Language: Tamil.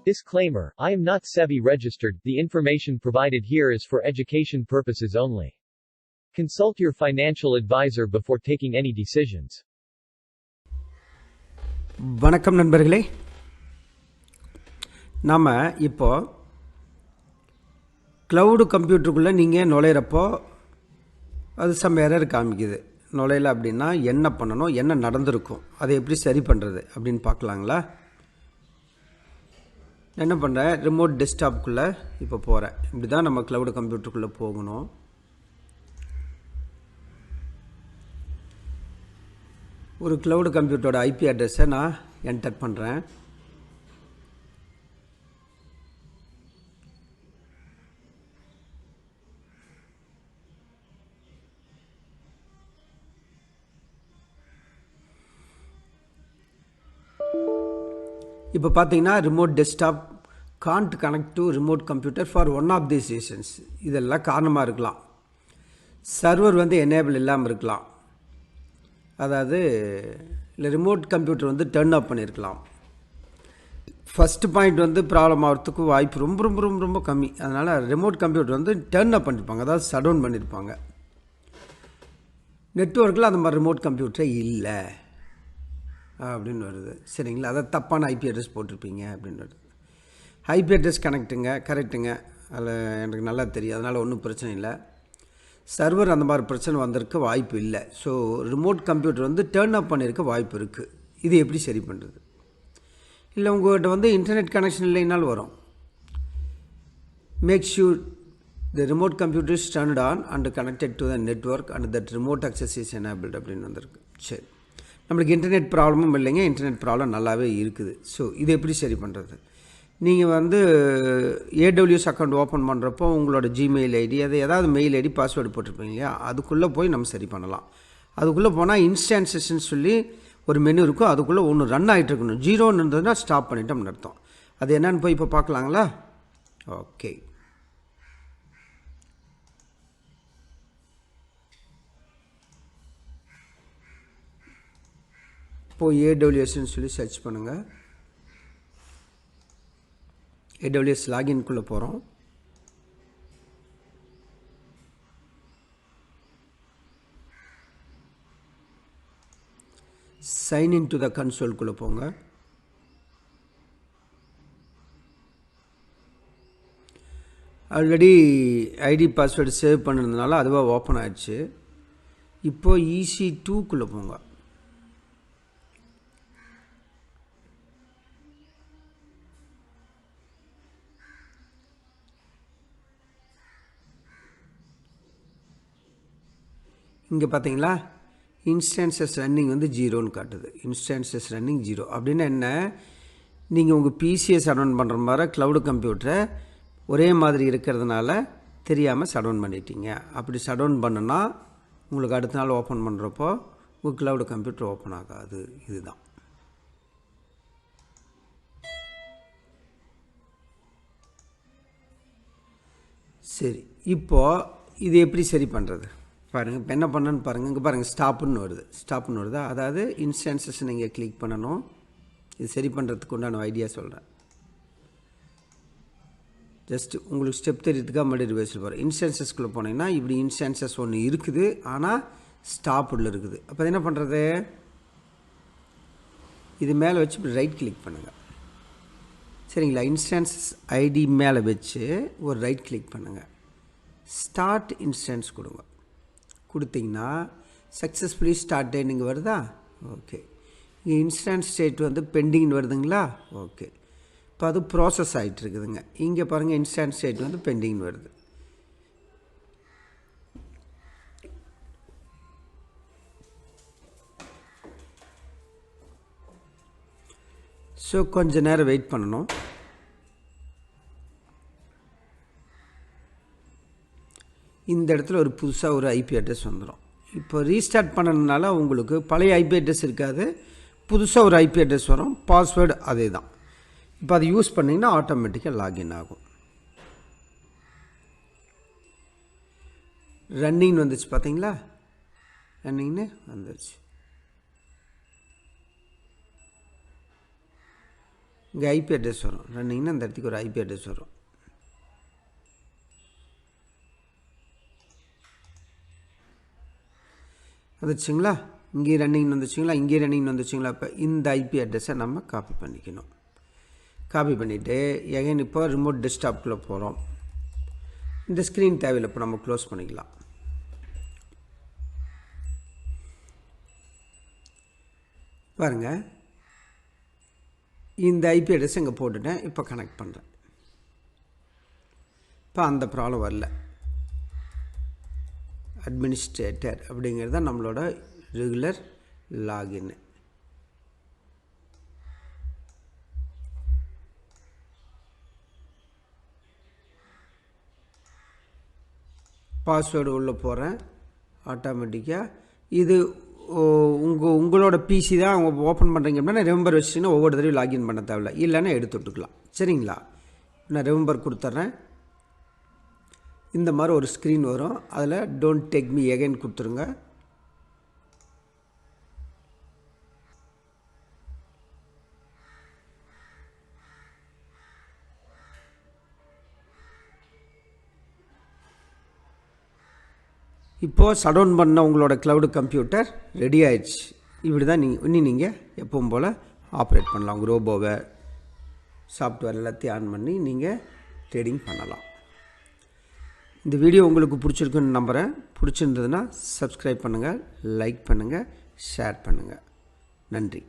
Disclaimer, I am not SEBI registered. The information provided here is for education purposes only. Consult your financial advisor before taking any decisions. வணக்கம் நண்பர்களே, நாம் இப்போ க்ளவுடு கம்ப்யூட்டருக்குள்ளே நீங்கள் நுழையிறப்போ அது சம் எரர் காமிக்குது. நுழையில அப்படின்னா என்ன பண்ணணும், என்ன நடந்திருக்கும், அதை எப்படி சரி பண்ணுறது அப்படின்னு பார்க்கலாங்களா? என்ன பண்ணுறேன், ரிமோட் டெஸ்க்டாப்புக்குள்ளே இப்போ போகிறேன். இப்படி தான் நம்ம க்ளவுடு கம்ப்யூட்டருக்குள்ளே போகணும். ஒரு க்ளவுடு கம்ப்யூட்டரோட ஐபி அட்ரஸை நான் என்டர் பண்ணுறேன். இப்போ பார்த்தீங்கன்னா remote desktop can't connect to remote computer for one of these reasons. இதெல்லாம் காரணமாக இருக்கலாம். சர்வர் எனேபிள் இல்லாமல் இருக்கலாம். அதாவது இல்லை ரிமோட் கம்ப்யூட்டர் டர்ன் ஆஃப் பண்ணியிருக்கலாம். ஃபஸ்ட்டு பாயிண்ட் ப்ராப்ளம் ஆகிறதுக்கு வாய்ப்பு ரொம்ப ரொம்ப ரொம்ப ரொம்ப கம்மி. அதனால் ரிமோட் கம்ப்யூட்டர் டர்ன் ஆஃப் பண்ணியிருப்பாங்க, அதாவது ஷட் டவுன் பண்ணியிருப்பாங்க. நெட்வொர்க்கில் அந்த மாதிரி ரிமோட் கம்ப்யூட்டரே இல்லை அப்படின்னு வருது. சரிங்களா, அதை தப்பான ஐபி அட்ரஸ் போட்டிருப்பீங்க அப்படின்னு வருது. ஐபி அட்ரஸ் கரெக்டுங்க, அதில் எனக்கு நல்லா தெரியும், அதனால் ஒன்றும் பிரச்சனை இல்லை. சர்வர் அந்த மாதிரி பிரச்சனை வந்திருக்க வாய்ப்பு இல்லை. So remote computer turn of பண்ணியிருக்க வாய்ப்பு இருக்குது. இது எப்படி சரி பண்ணுறது? இல்லை உங்கள்கிட்ட இன்டர்நெட் கனெக்ஷன் இல்லைனாலும் வரும். Make sure the remote computer is turned on and connected to the network and that remote access is enabled அப்படின்னு வந்திருக்கு. சரி, நம்மளுக்கு இன்டர்நெட் ப்ராப்ளமும் இல்லைங்க, இன்டர்நெட் ப்ராப்ளம் நல்லாவே இருக்குது. ஸோ இதை எப்படி சரி பண்ணுறது? நீங்கள் ஏடபிள்யூஎஸ் அக்கௌண்ட் ஓப்பன் பண்ணுறப்போ உங்களோட ஜிமெயில் ஐடி, அது ஏதாவது மெயில் ஐடி பாஸ்வேர்டு போட்டிருப்பீங்க இல்லையா, அதுக்குள்ளே போய் நம்ம சரி பண்ணலாம். அதுக்குள்ளே போனால் இன்ஸ்டான்சஸ்ன்னு சொல்லி ஒரு மெனு இருக்கும். அதுக்குள்ளே ஒன்று ரன் ஆகிட்டு இருக்கணும். ஜீரோன்னு இருந்ததுன்னா ஸ்டாப் பண்ணிட்டோம்னு அர்த்தம். அது என்னன்னு போய் இப்போ பார்க்கலாங்களா? ஓகே, இப்போது ஏடபிள்யூஎஸ்ன்னு சொல்லி சர்ச் பண்ணுங்கள். ஏடபிள்யூஎஸ் லாகின்குள்ளே போகிறோம். சைன் இன் டு த கன்சோல்குள்ளே போங்க. ஆல்ரெடி ஐடி பாஸ்வேர்டு சேவ் பண்ணிருந்தனால அதுவாக ஓப்பன் ஆகிடுச்சு. இப்போது EC2குள்ளே போங்க. இங்கே பார்த்தீங்களா, இன்ஸ்டான்சஸ் ரன்னிங் ஜீரோன்னு காட்டுது. இன்ஸ்டான்சஸ் ரன்னிங் ஜீரோ அப்படின்னா என்ன? நீங்கள் உங்கள் பிசியை ஷட் டவுன் பண்ணுற மாதிரி க்ளவுடு கம்ப்யூட்டரை ஒரே மாதிரி இருக்கிறதுனால தெரியாமல் ஷட் டவுன் பண்ணிட்டீங்க. அப்படி ஷட் டவுன் பண்ணுன்னா உங்களுக்கு அடுத்த நாள் ஓப்பன் பண்ணுறப்போ உங்கள் க்ளவுடு கம்ப்யூட்டர் ஓப்பன் ஆகாது. இதுதான். சரி, இப்போது இது எப்படி சரி பண்ணுறது பாருங்கள். இப்போ என்ன பண்ணணுன்னு பாருங்கள். இங்கே பாருங்கள், ஸ்டாப்புன்னு வருதா? அதாவது இன்ஸ்டான்சஸ் நீங்கள் கிளிக் பண்ணணும். இது சரி பண்ணுறதுக்கு உண்டான ஐடியா சொல்கிறேன். ஜஸ்ட் உங்களுக்கு ஸ்டெப் தெரியறதுக்காக மறுபடியும் ரிவர்ஸில் போகிறேன். இன்ஸ்டான்சஸ்குள்ளே போனீங்கன்னா இப்படி இன்ஸ்டான்சஸ் ஒன்று இருக்குது, ஆனால் ஸ்டாப்புள்ள இருக்குது. அப்போ என்ன பண்ணுறது? இது மேலே வச்சு இப்படி ரைட் கிளிக் பண்ணுங்கள். சரிங்களா, இன்ஸ்டான்சஸ் ஐடி மேலே வச்சு ஒரு ரைட் கிளிக் பண்ணுங்கள். ஸ்டார்ட் இன்ஸ்டான்ஸ் கொடுத்தீங்கன்னா சக்ஸஸ்ஃபுல்லி ஸ்டார்டட் இங்கே வருதா? ஓகே, இங்கே இன்ஸ்டான்ஸ் ஸ்டேட் பெண்டிங்னு வருதுங்களா? ஓகே, இப்போ அது ப்ராசஸ் ஆகிட்டு இருக்குதுங்க. இங்கே பாருங்கள், இன்ஸ்டான்ஸ் ஸ்டேட் பெண்டிங்னு வருது. ஸோ கொஞ்ச நேரம் வெயிட் பண்ணணும். இந்த இடத்துல ஒரு புதுசாக ஒரு ஐபி அட்ரஸ் வந்துடும். இப்போ ரீஸ்டார்ட் பண்ணதுனால உங்களுக்கு பழைய ஐபி அட்ரஸ் இருக்காது, புதுசாக ஒரு ஐபி அட்ரஸ் வரும். பாஸ்வேர்டு அதே தான். இப்போ அதை யூஸ் பண்ணிங்கன்னா ஆட்டோமேட்டிக்காக லாகின் ஆகும். ரன்னிங் வந்துச்சு பார்த்தீங்களா? ரன்னிங்னு வந்துடுச்சு. இங்கே ஐபி அட்ரஸ் வரும். ரன்னிங்னா இந்த இடத்துக்கு ஒரு ஐபி அட்ரஸ் வரும். வந்துச்சுங்களா? இங்கே ரன்னிங் வந்துச்சுங்களா? இங்கே ரன்னிங் வந்துச்சுங்களா? இப்போ இந்த ஐபி அட்ரஸை நம்ம காப்பி பண்ணிக்கணும். காப்பி பண்ணிவிட்டு எகைன் இப்போ ரிமோட் டெஸ்க்டாப்குள்ளே போகிறோம். இந்த ஸ்க்ரீன் தேவையில்லை, இப்போ நம்ம க்ளோஸ் பண்ணிக்கலாம். பாருங்கள், இந்த ஐபி அட்ரஸ் இங்கே போட்டுட்டேன். இப்போ கனெக்ட் பண்ணுறேன். இப்போ அந்த ப்ராப்ளம் வரல. அட்மினிஸ்ட்ரேட்டர் அப்படிங்கிறது தான் நம்மளோட ரெகுலர் லாகின். பாஸ்வேர்டு உள்ளே போகிறேன் ஆட்டோமேட்டிக்காக. இது உங்களோட பிசி தான் அவங்க ஓப்பன் பண்ணுறீங்க அப்படின்னா ரிமெம்பர் வச்சுட்டிங்கன்னா ஒவ்வொரு தடவையும் லாகின் பண்ண தேவையில்லை, இல்லைன்னா எடுத்து விட்டுக்கலாம். சரிங்களா? நான் ரிமெம்பர் கொடுத்துட்றேன். இந்த மாதிரி ஒரு ஸ்க்ரீன் வரும். அதில் டோன்ட் டேக் மீ எகைன் கொடுத்துருங்க. இப்போது ஷட்டவுன் பண்ண உங்களோட க்ளவுடு கம்ப்யூட்டர் ரெடி ஆயிடுச்சு. இப்படி தான் நீங்கள் எப்பவும் போல் ஆப்ரேட் பண்ணலாம். உங்கள் ரோபோவை சாஃப்ட்வேர் எல்லாத்தையும் ஆன் பண்ணி நீங்கள் ட்ரேடிங் பண்ணலாம். இந்த வீடியோ உங்களுக்கு பிடிச்சிருக்குன்னு நம்புகிறேன். பிடிச்சிருந்ததுன்னா சப்ஸ்கிரைப் பண்ணுங்கள், லைக் பண்ணுங்கள், ஷேர் பண்ணுங்கள். நன்றி.